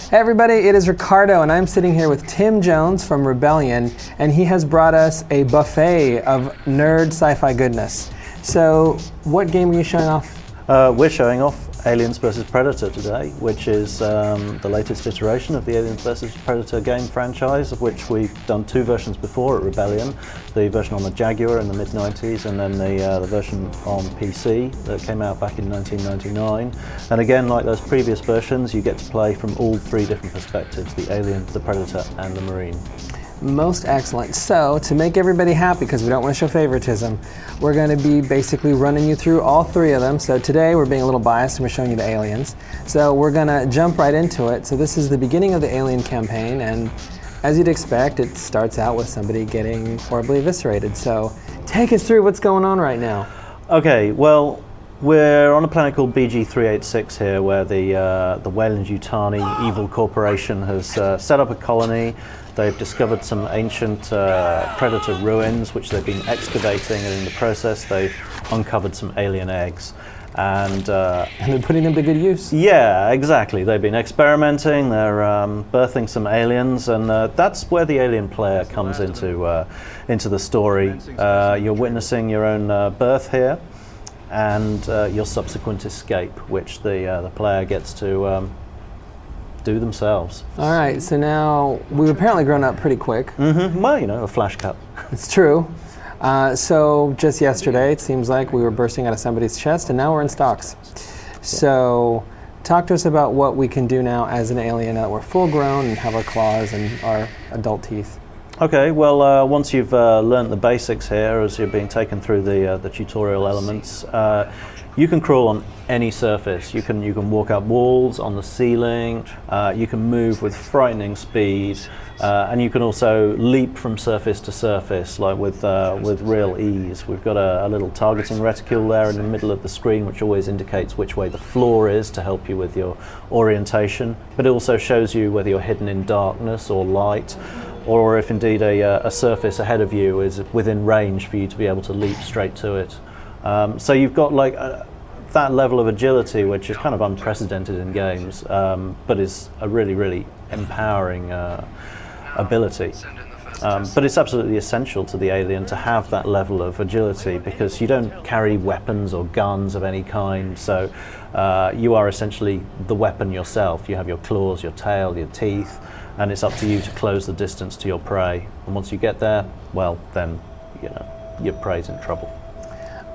Hey everybody, it is Ricardo, and I'm sitting here with Tim Jones from Rebellion, and he has brought us a buffet of nerd sci-fi goodness. So, what game are you showing off? We're showing off Aliens vs Predator today, which is the latest iteration of the Aliens vs Predator game franchise, of which we've done two versions before at Rebellion. The version on the Jaguar in the mid-90s, and then the version on PC that came out back in 1999. And again, like those previous versions, you get to play from all three different perspectives: the Alien, the Predator, and the Marine. Most excellent. So, to make everybody happy, because we don't want to show favoritism, we're going to be basically running you through all three of them. So today we're being a little biased and we're showing you the Aliens. So we're going to jump right into it. So this is the beginning of the Alien campaign, and as you'd expect, it starts out with somebody getting horribly eviscerated. So take us through what's going on right now. Okay, well, we're on a planet called BG-386 here, where the Weyland-Yutani evil corporation has set up a colony. They've discovered some ancient predator ruins, which they've been excavating, and in the process they've uncovered some alien eggs. And they're putting them to good use. Yeah, exactly. They've been experimenting, they're birthing some aliens, and that's where the alien player comes into the story. You're witnessing your own birth here, and your subsequent escape, which the player gets to do themselves. All right, so now we've apparently grown up pretty quick. Mm-hmm. Well, you know, a flash cut. It's true. So just yesterday, it seems like we were bursting out of somebody's chest, and now we're in stocks. So talk to us about what we can do now as an alien, now that we're full grown and have our claws and our adult teeth. Okay, well, once you've learnt the basics here, as you're being taken through the tutorial elements, you can crawl on any surface. You can walk up walls, on the ceiling. You can move with frightening speed, and you can also leap from surface to surface, like with real ease. We've got a little targeting reticule there in the middle of the screen, which always indicates which way the floor is to help you with your orientation. But it also shows you whether you're hidden in darkness or light, or if indeed a surface ahead of you is within range for you to be able to leap straight to it. So you've got like that level of agility, which is kind of unprecedented in games, but is a really, really empowering ability. But it's absolutely essential to the alien to have that level of agility, because you don't carry weapons or guns of any kind, so you are essentially the weapon yourself. You have your claws, your tail, your teeth, and it's up to you to close the distance to your prey. And once you get there, well, then, you know, your prey's in trouble.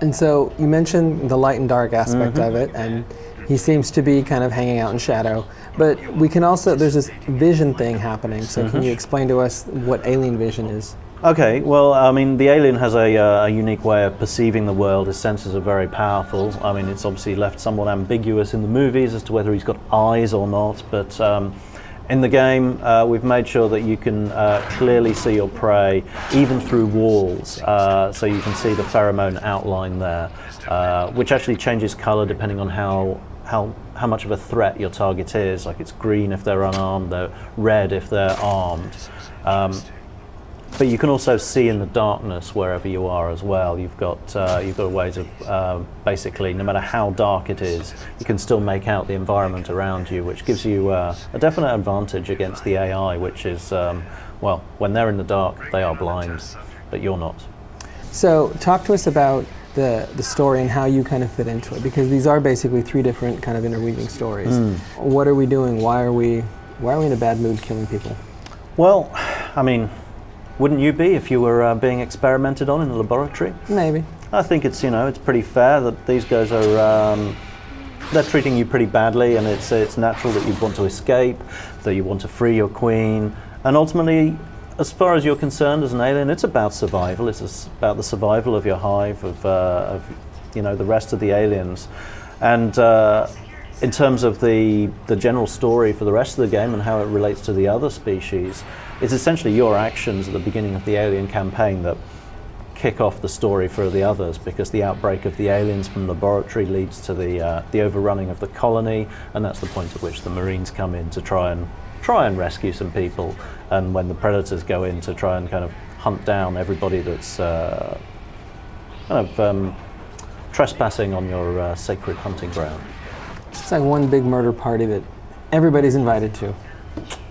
And so you mentioned the light and dark aspect of it, and he seems to be kind of hanging out in shadow. But we can also, there's this vision thing happening, so can you explain to us what alien vision is? Okay, well, I mean, the alien has a unique way of perceiving the world. His senses are very powerful. I mean, it's obviously left somewhat ambiguous in the movies as to whether he's got eyes or not, but in the game, we've made sure that you can clearly see your prey, even through walls, so you can see the pheromone outline there, which actually changes color depending on how much of a threat your target is. Like, it's green if they're unarmed, they're red if they're armed. But you can also see in the darkness wherever you are as well. You've got ways of basically, no matter how dark it is, you can still make out the environment around you, which gives you a definite advantage against the AI, which is, well, when they're in the dark, they are blind, but you're not. So talk to us about the story and how you kind of fit into it, because these are basically three different kind of interweaving stories. What are we doing? Why are we in a bad mood killing people? Well, I mean, wouldn't you be if you were being experimented on in a laboratory? Maybe. I think it's, you know, it's pretty fair that these guys are they're treating you pretty badly, and it's natural that you want to escape, that you want to free your queen, and ultimately, as far as you're concerned as an alien, it's about survival. It's about the survival of your hive, of you know, the rest of the aliens, and in terms of the general story for the rest of the game and how it relates to the other species, it's essentially your actions at the beginning of the alien campaign that kick off the story for the others, because the outbreak of the aliens from the laboratory leads to the overrunning of the colony, and that's the point at which the Marines come in to try and rescue some people, and when the Predators go in to try and kind of hunt down everybody that's trespassing on your sacred hunting ground. It's like one big murder party that everybody's invited to.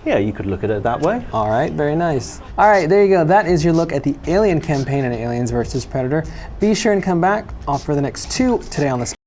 Yeah, you could look at it that way. All right, very nice. All right, there you go. That is your look at the Alien campaign in Aliens vs. Predator. Be sure and come back for the next two today on the